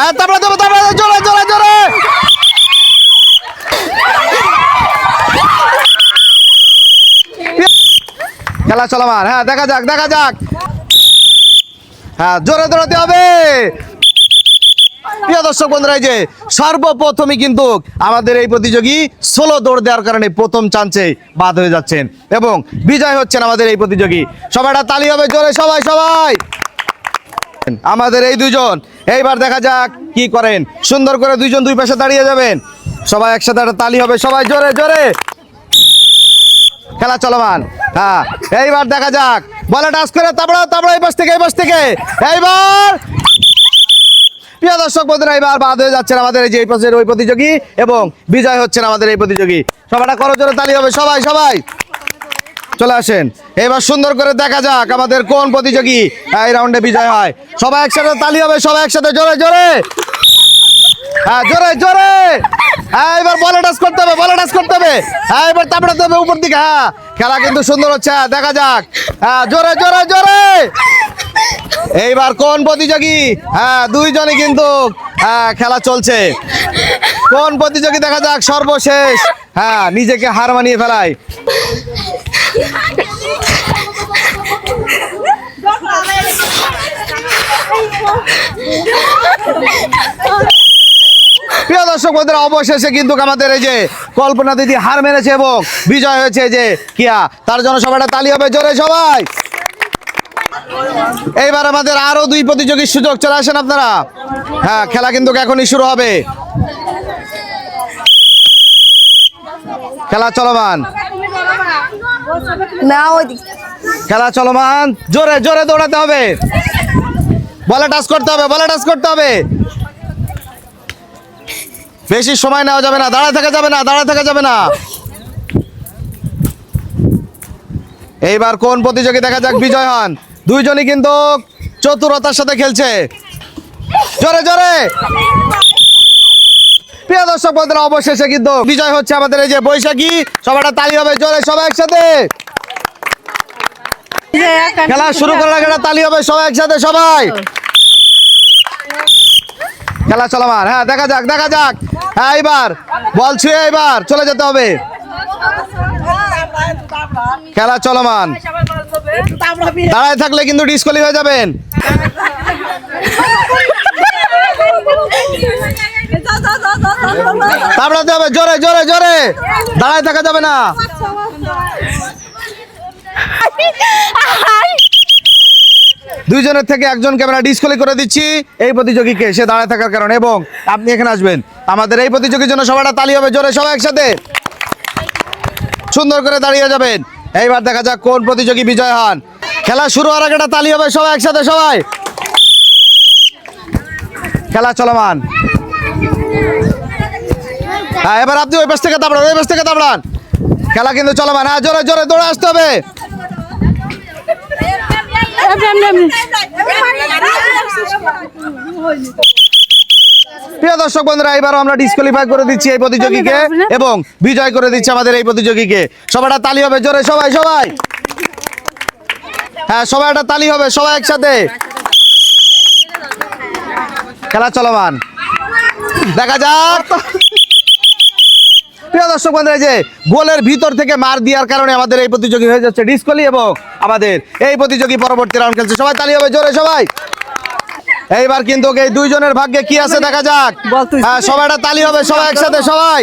হ্যাঁ তারপরে দেবো, তারপরে জোরে জোরে জোরে। খেলা চলমান, হ্যাঁ দেখা যাক দেখা যাক। হ্যাঁ জোরে দৌড়াতে হবে। প্রিয় দর্শক বন্ধুরা, এই যে সর্বপ্রথমই কিন্তু আমাদের এই প্রতিযোগী সোলো দৌড় দেওয়ার কারণে প্রথম চান্সে বাদ হয়ে যাচ্ছেন এবং বিজয় হচ্ছেন আমাদের এই প্রতিযোগী। সবাইটা তালি হবে জোরে, সবাই সবাই। আমাদের এই দুজন এইবার দেখা যাক কি করেন। সুন্দর করে দুইজন দুই পাশে দাঁড়িয়ে যাবেন, সবাই একসাথে একটা তালি হবে, সবাই জোরে জোরে। খেলা চলমান, হ্যাঁ এইবার দেখা যাক। বলে টাচ করে তাবড়া তাবড়া, এই পাশ থেকে এই পাশ থেকে। এইবার প্রিয় দর্শক বন্ধুরা, এবার বাদ হয়ে যাচ্ছেন আমাদের এই যে এই পাশের ওই প্রতিযোগী এবং বিজয় হচ্ছেন আমাদের এই প্রতিযোগী। সবাইটা করো জোরে তালি হবে, সবাই সবাই চলে আসেন। এবার সুন্দর করে দেখা যাক আমাদের কোন প্রতিযোগী এই রাউন্ডে বিজয় হয়। সবাই একসাথে তালি হবে, সবাই একসাথে জোরে জোরে। হ্যাঁ জোরে জোরে। হ্যাঁ এবার বলে টাচ করতে হবে, বলে টাচ করতে হবে। হ্যাঁ এবার তাপড়াতে হবে উপর দিকে। হ্যাঁ খেলা কিন্তু সুন্দর হচ্ছে, দেখা যাক। হ্যাঁ জোরে জোরে জোরে। এইবার কোন প্রতিযোগী, হ্যাঁ দুইজনই কিন্তু খেলা চলছে। কোন প্রতিযোগী দেখা যাক সর্বশেষ হ্যাঁ নিজেকে হার মানিয়ে ফেলায়। প্রিয় দর্শক বন্ধুরা, অবশেষে কিন্তু আমাদের এই যে কল্পনা দিদি হার মেরেছে এবং বিজয় হয়েছে যে কিয়া, তার জন্য সবাইটা তালি হবে জোরে সবাই। এইবার আমাদের আরো দুই প্রতিযোগীর সুযোগ, চলে আসেন আপনারা। হ্যাঁ খেলা কিন্তু এখনই শুরু হবে, খেলা চলমান, খেলা চলমান। জোরে জোরে দৌড়াতে হবে, বলে টাচ করতে হবে, বলে টাচ করতে হবে। বেশি সময় নেওয়া যাবে না, দাঁড়ায় থাকা যাবে না, দাঁড়ায় থাকা যাবে না। এইবার কোন প্রতিযোগী দেখা যাক বিজয় হন। দুইজনই কিন্তু চতুরতার সাথে খেলছে, জোরে জোরে। প্রিয় দর্শক বন্ধুরা, অবশেষে কিন্তু বিজয় হচ্ছে আমাদের এই যে বৈশাখী। সবাইটা তালি হবে জোরে, সবাই একসাথে। খেলা শুরু করার আগে তালি হবে, সবাই একসাথে সবাই। খেলা চলমান, হ্যাঁ দেখা যাক দেখা যাক। হ্যাঁ এইবার বল ছুঁয়ে এইবার চলে যেতে হবে। খেলা চলমান, দাঁড়ায় থাকলে কিন্তু ডিসকোয়ালি হয়ে যাবেন। তাড়াতে হবে জোরে জোরে জোরে, দাঁড়ায় থাকা যাবে না। দুইজনের থেকে একজনকে আমরা ডিসকোয়ালি করে দিচ্ছি এই প্রতিযোগীকে, সে দাঁড়ায় থাকার কারণে। এবং আপনি এখানে আসবেন আমাদের এই প্রতিযোগীর জন্য, সবাইটা তালি হবে জোরে, সবাই একসাথে সুন্দর করে দাঁড়িয়ে যাবেন। এইবার দেখা যাক কোন প্রতিযোগী বিজয় হন। খেলা শুরু হওয়ার আগে তালি হবে, সবাই একসাথে সবাই। খেলা চলমান, হ্যাঁ এবার আপনি ওই পাশ থেকে দাঁড়ান, ওই পাশ থেকে দাঁড়ান। খেলা কিন্তু চলমান, হ্যাঁ জোরে জোরে দৌড়ে আসতে হবে। প্রিয় দর্শক বন্ধুরা, এবারও আমরা ডিসকোয়ালিফাই করে দিচ্ছি এই প্রতিযোগীকে এবং বিজয় করে দিচ্ছি আমাদের এই প্রতিযোগীকে। সবাইটা তালি হবে জোরে, সবাই সবাই। হ্যাঁ সবাই একটা তালি হবে, সবাই একসাথে। খেলা চলমান, দেখা যাক। প্রিয় দর্শক বন্ধুরা, যে গোলের ভিতর থেকে মার দেওয়ার কারণে আমাদের এই প্রতিযোগী হয়ে যাচ্ছে ডিসকোয়ালি এবং আমাদের এই প্রতিযোগী পরবর্তী রাউন্ড খেলছে। সবাই তালি হবে জোরে, সবাই। এইবার কিন্তু এই দুইজনের ভাগ্যে কি আছে দেখা যাক। হ্যাঁ সবাই একটা তালি হবে, সবাই একসাথে সবাই।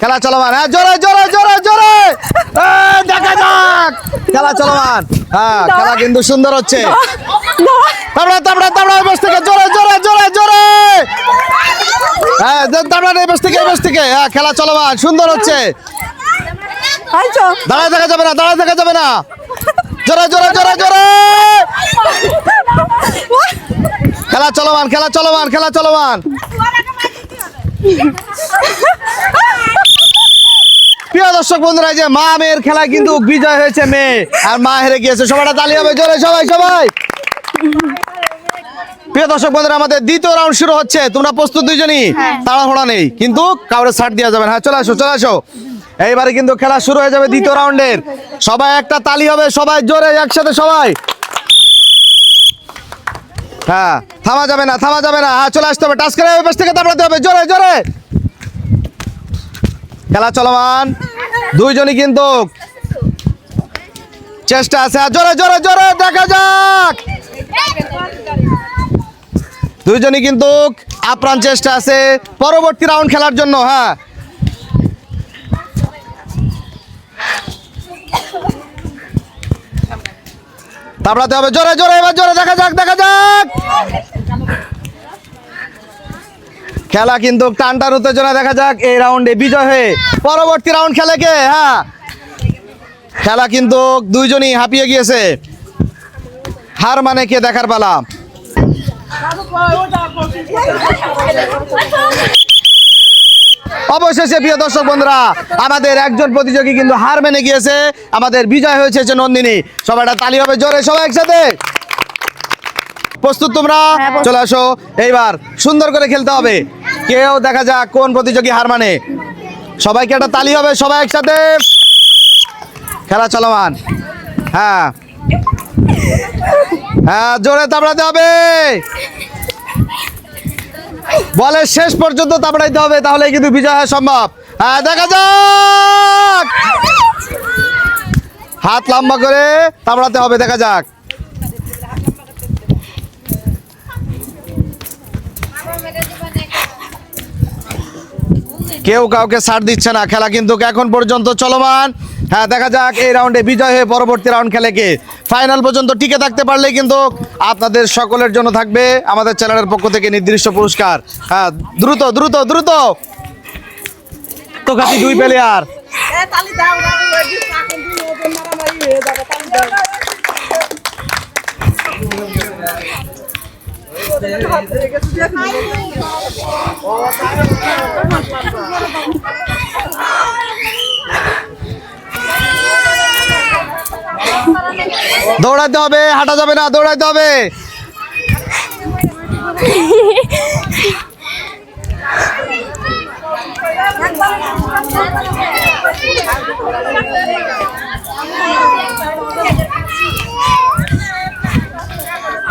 খেলা চলমান, হ্যাঁ জোরে জোরে জোরে জোরে, দেখা যাক। খেলা চলমান, হ্যাঁ খেলা কিন্তু সুন্দর হচ্ছে। তাবড়া তাবড়া তাবড়া, এই পাশ থেকে জোরে জোরে জোরে জোরে। হ্যাঁ তাবড়া এই পাশ থেকে এই পাশ থেকে। হ্যাঁ খেলা চলমান, সুন্দর হচ্ছে। দাঁড়ায় থাকা যাবে না, দাঁড়ায় থাকা যাবে না, জোরে জোরে জোরে জোরে। খেলা চলমান, খেলা চলমান, খেলা চলমান। প্রিয় দর্শক বন্ধুরা, যে মা মেয়ের খেলায় কিন্তু বিজয় হয়েছে মেয়ে আর মা হেরে গিয়েছে। সবাইটা তালি হবে জোরে, সবাই সবাই। প্রিয় দর্শক বন্ধুরা, আমাদের দ্বিতীয় রাউন্ড শুরু হচ্ছে। তোমরা প্রস্তুত দুইজনই? তাড়াহুড়া নেই কিন্তু কাউরে ছাড় দেওয়া যাবে না। হ্যাঁ চলে আসো চলে আসো। এইবারে কিন্তু খেলা শুরু হয়ে যাবে দ্বিতীয় রাউন্ডের। সবাই একটা তালি হবে, সবাই জোরে একসাথে সবাই। হ্যাঁ থামা যাবে না, থামা যাবে না। হ্যাঁ চলে আসতে হবে, টাচ করে ওই পাশ থেকে তাড়াতে হবে, জোরে জোরে। খেলা চলমান, দুইজনই কিন্তু চেষ্টা আছে। জোরে জোরে জোরে, দেখা যাক। দুইজনই কিন্তু আপ্রাণ চেষ্টা আছে পরবর্তী রাউন্ড খেলার জন্য। হ্যাঁ তাড়াতে হবে, জোরে জোরে, এবার জোরে, দেখা যাক, দেখা যাক। খেলা কিন্তু টানটান উত্তেজনা, দেখা যাক এই রাউন্ডে বিজয় হয়ে পরবর্তী রাউন্ড খেলে কে। হ্যাঁ খেলা কিন্তু দুইজনই হাঁপিয়ে গিয়েছে, হার মানে কে দেখার পালা। অবশেষে প্রিয় দর্শক বন্ধুরা, আমাদের একজন প্রতিযোগী কিন্তু হার মেনে গিয়েছে, আমাদের বিজয় হয়েছে যে নন্দিনী। সবাইটা তালি হবে জোরে, সবাই একসাথে। প্রস্তুত তোমরা? চলে আসো, এইবার সুন্দর করে খেলতে হবে। কেউ দেখা যাক কোন প্রতিযোগী হার মানে। সবাইকে একটা তালি হবে, সবাই একসাথে। খেলা চলমান। হ্যাঁ হ্যাঁ জোরে তাবড়াতে হবে, বলের শেষ পর্যন্ত তাবড়াইতে হবে, তাহলে কিন্তু বিজয় হওয়া সম্ভব। হ্যাঁ দেখা যাক, হাত লম্বা করে তাবড়াতে হবে, দেখা যাক। কেউ কাউকে ছাড় দিচ্ছে না, খেলা কিন্তু এখন পর্যন্ত চলমান। হ্যাঁ দেখা যাক এই রাউন্ডে বিজয় হয়ে পরবর্তী রাউন্ড খেলে কে। ফাইনাল পর্যন্ত টিকে থাকতে পারলে কিন্তু আপনাদের সকলের জন্য থাকবে আমাদের চ্যানেলের পক্ষ থেকে নির্দিষ্ট পুরস্কার। হ্যাঁ দ্রুত দ্রুত দ্রুত, তো খাতি দুই প্লেয়ার। দৌড়াতে হবে, হাঁটা যাবে না, দৌড়াতে হবে।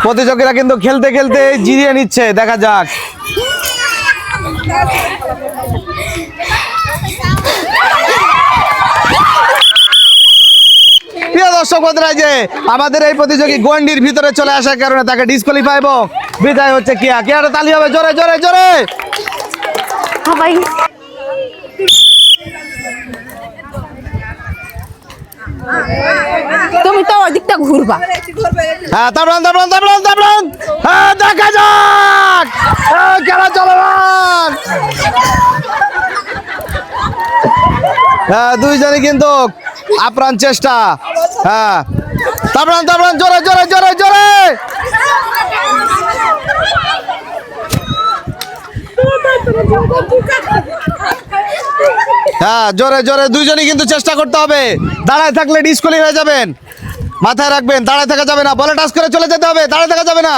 প্রতিযোগীরা কিন্তু খেলতে খেলতে জিরিয়ে নিচ্ছে, দেখা যাক। প্রিয় দর্শক বন্ধুরা, যে আমাদের এই প্রতিযোগী গন্ডির ভিতরে চলে আসার কারণে তাকে ডিসকোয়ালিফাই এবং বিদায় হচ্ছে কিয়া। কিয়াটা তালি হবে জোরে জোরে জোরে। তুমি তো ওই দিকটা ঘুরবা। হ্যাঁ তাবড়ান তাবড়ান তাবড়ান তাবড়ান। হ্যাঁ দেখা যাক, খেলা চলমান। হ্যাঁ দুইজনই কিন্তু আপ্রাণ চেষ্টা। হ্যাঁ তাবড়ান তাবড়ান, জোরে জোরে জোরে জোরে। হ্যাঁ জোরে জোরে, দুইজনই কিন্তু চেষ্টা করতে হবে। দাঁড়ায় থাকলে ডিসকোয়ালি হয়ে যাবেন, মাথায় রাখবেন। দাঁড়ায় থাকা যাবে না, বলে টাচ করে চলে যেতে হবে, দাঁড়ায় থাকা যাবে না।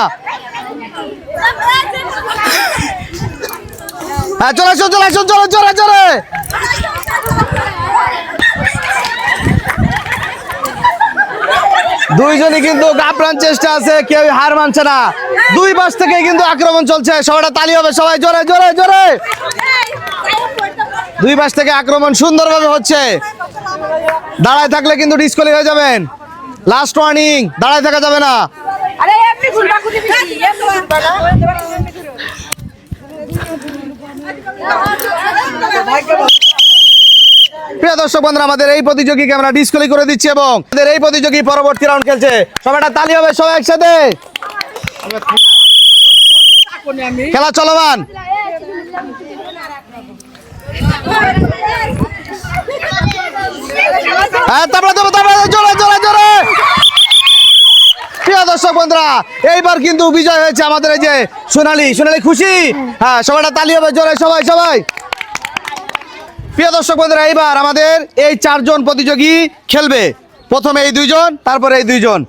হ্যাঁ চলে আসুন চলে আসুন, জোরে জোরে জোরে। দুইজনই কিন্তু আপ্রাণ চেষ্টা আছে, কেউ হার মানছে না। দুই পাশ থেকে কিন্তু আক্রমণ চলছে, সবাইটা তালি হবে, সবাই জোরে জোরে জোরে। দুই পাশ থেকে আক্রমণ সুন্দরভাবে হচ্ছে। দাঁড়ায় থাকলে কিন্তু ডিসকোয়ালি হয়ে যাবেন। লাস্ট ওয়ার্নিং, দাঁড়ায় থাকা যাবে না। প্রিয় দর্শক বন্ধুরা, আমাদের এই প্রতিযোগীকে আমরা ডিসকোয়ালি করে দিচ্ছি এবং আমাদের এই প্রতিযোগী পরবর্তী রাউন্ড খেলছে। সবাইটা তালি হবে, সবাই একসাথে। খেলা চলমান। হ্যাঁ তারপরে জোরে জোরে জোরে। প্রিয় দর্শক বন্ধুরা, এইবার কিন্তু বিজয় হয়েছে আমাদের এই যে সোনালী। সোনালী খুশি? হ্যাঁ সবাইটা তালি হবে জোরে, সবাই সবাই। প্রিয় দর্শক বন্ধুরা, এইবার আমাদের এই চারজন প্রতিযোগী খেলবে। প্রথমে এই দুইজন, তারপরে এই দুইজন।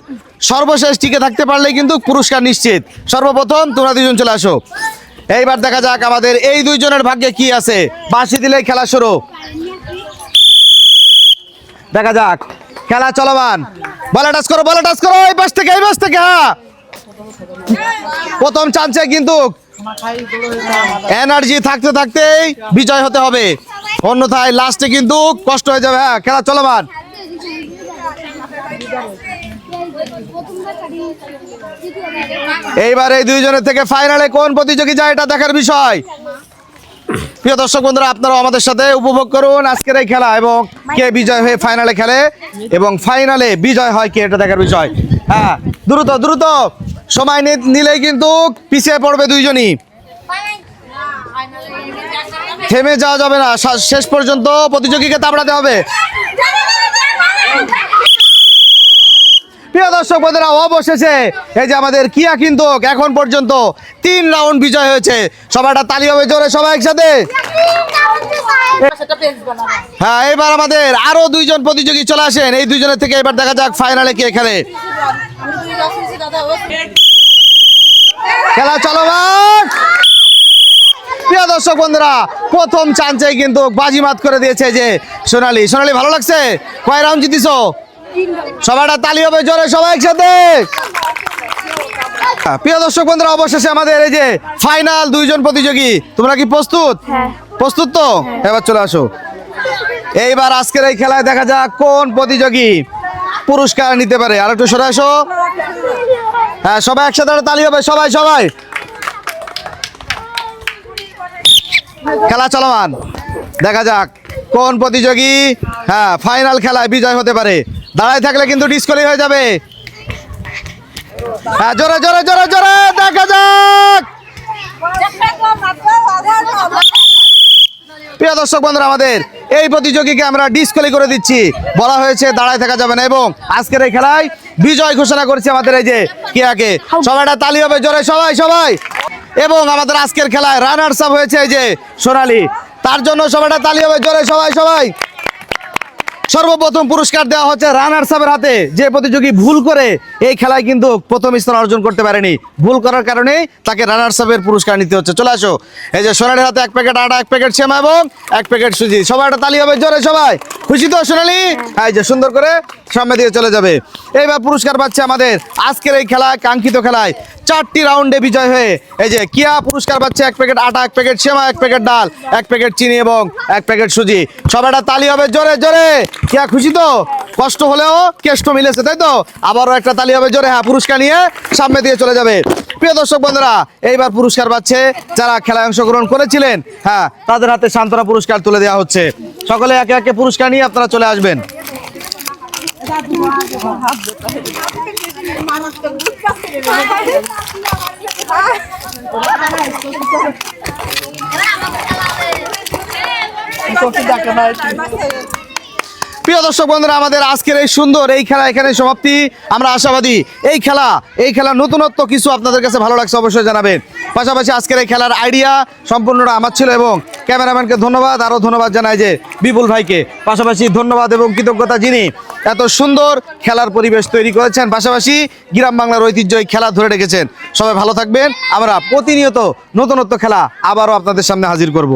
সর্বশেষ টিকে থাকতে পারলেই কিন্তু পুরস্কার নিশ্চিত। সর্বপ্রথম তোমরা দুইজন চলে আসো। এইবার দেখা যাক আমাদের এই দুইজনের ভাগ্যে কি আছে। বাঁশি দিলেই খেলা শুরু। দেখা যাক, খেলা চলমান। বলে টাচ করো, বলে টাচ করো, এই পাশ থেকে এই পাশ থেকে। হ্যাঁ প্রথম চান্সে কিন্তু এনার্জি থাকতে থাকতেই বিজয় হতে হবে, অন্যথায় লাস্টে কিন্তু কষ্ট হয়ে যাবে। হ্যাঁ, খেলা চলমান। এইবার এই দুইজনের থেকে ফাইনালে কোন প্রতিযোগী যায় এটা দেখার বিষয়। প্রিয় দর্শক বন্ধুরা, আপনারাও আমাদের সাথে উপভোগ করুন আজকের এই খেলা এবং কে বিজয় হয়ে ফাইনালে খেলে এবং ফাইনালে বিজয় হয় কে এটা দেখার বিষয়। হ্যাঁ, দ্রুত দ্রুত সময় নিলেই কিন্তু পিছিয়ে পড়বে দুইজনই, থেমে যাওয়া যাবে না, শেষ পর্যন্ত প্রতিযোগীকে তাবড়াতে হবে। প্রিয় দর্শক বন্ধুরা, অবশেষে এই যে আমাদের কিয়া কিন্তু এখন পর্যন্ত 3 রাউন্ড বিজয় হয়েছে। সবাইটা তালি হবে জোরে, সবাই একসাথে। হ্যাঁ, এবার আমাদের আরো দুইজন প্রতিযোগী চলে আসেন, এই দুইজনের থেকে এবার দেখা যাক ফাইনালে কে খেলে। খেলা চলমান। প্রিয় দর্শক বন্ধুরা, প্রথম চান্সে কিন্তু বাজিমাত করে দিয়েছে যে সোনালী। সোনালী, ভালো লাগছে? কয় রাউন্ড জিতিছো? সবাইটা তালি হবে জোরে, সবাই একসাথে। প্রিয় দর্শক বন্ধুরা, অবশেষে আমাদের এই যে ফাইনাল দুইজন প্রতিযোগী, তোমরা কি প্রস্তুত? প্রস্তুত তো? এবার চলে আসো। এইবার আজকের এই খেলায় দেখা যাক কোন প্রতিযোগী পুরস্কার নিতে পারে। আর একটু সরে আসো। হ্যাঁ, সবাই একসাথে তালি হবে, সবাই সবাই। খেলা চলমান, দেখা যাক কোন প্রতিযোগী হ্যাঁ ফাইনাল খেলায় বিজয় হতে পারে। দাঁড়ায় থাকলে কিন্তু ডিসকোয়ালি হয়ে যাবে। হ্যাঁ, জোরে জোরে জোরে জোরে দেখা যাক। প্রিয় দর্শক বন্ধুরা, আমাদের এই প্রতিযোগীকে আমরা ডিসকোয়ালি করে দিচ্ছি, বলা হয়েছে দাঁড়ায় থাকা যাবে না। এবং আজকের এই খেলায় বিজয় ঘোষণা করছি আমাদের এই যে কিয়াকে। সবাইটা তালি হবে জোরে, সবাই সবাই। এবং আমাদের আজকের খেলায় রানার্স আপ হয়েছে এই যে সোনালী, তার জন্য সবাইটা তালি হবে জোরে, সবাই সবাই। সর্বপ্রথম পুরস্কার দেওয়া হচ্ছে রানার্স আপের হাতে, যে প্রতিযোগী ভুল করে এই খেলায় কিন্তু প্রথম স্থান অর্জন করতে পারেনি। ভুল করার কারণে তাকে রানার্স আপের পুরস্কার নিতে হচ্ছে। চলে আসো। এই যে সোনালীর হাতে 1 প্যাকেট আটা, 1 প্যাকেট সেমা এবং 1 প্যাকেট সুজি। সবাই একটা তালি হবে জোরে, সবাই। খুশি তো সোনালী? এই যে সুন্দর করে সামনে দিয়ে চলে যাবে। এইবার পুরস্কার পাচ্ছে আমাদের আজকের এই খেলায়, কাঙ্ক্ষিত খেলায় 4টি রাউন্ডে বিজয় হয়ে এই যে কিয়া পুরস্কার পাচ্ছে 1 প্যাকেট আটা, 1 প্যাকেট সেমা, 1 প্যাকেট ডাল, 1 প্যাকেট চিনি এবং 1 প্যাকেট সুজি। সবাইটা তালি হবে জোরে জোরে। কিয়া খুশি তো? কষ্ট হলেও কেষ্ট মিলেছে, তাই তো? আবারও একটা তালি হবে জোরে। হ্যাঁ, পুরস্কার নিয়ে সামনে দিয়ে চলে যাবে। প্রিয় দর্শক বন্ধুরা, এইবার পুরস্কার পাচ্ছে যারা খেলায় অংশগ্রহণ করেছিলেন। হ্যাঁ, তাদের হাতে সান্ত্বনা পুরস্কার তুলে দেওয়া হচ্ছে। সকলে একে একে পুরস্কার নিয়ে আপনারা চলে আসবেন। প্রিয় দর্শক বন্ধুরা, আমাদের আজকের এই সুন্দর এই খেলা এখানে সমাপ্তি। আমরা আশাবাদী এই খেলা নতুনত্ব কিছু আপনাদের কাছে ভালো লাগছে, অবশ্যই জানাবেন। পাশাপাশি আজকের এই খেলার আইডিয়া সম্পূর্ণটা আমার ছিল এবং ক্যামেরাম্যানকে ধন্যবাদ, আরও ধন্যবাদ জানাই যে বিপুল ভাইকে। পাশাপাশি ধন্যবাদ এবং কৃতজ্ঞতা যিনি এত সুন্দর খেলার পরিবেশ তৈরি করেছেন, পাশাপাশি গ্রাম বাংলার ঐতিহ্য এই খেলা ধরে রেখেছেন। সবাই ভালো থাকবেন। আমরা প্রতিনিয়ত নতুনত্ব খেলা আবারও আপনাদের সামনে হাজির করব।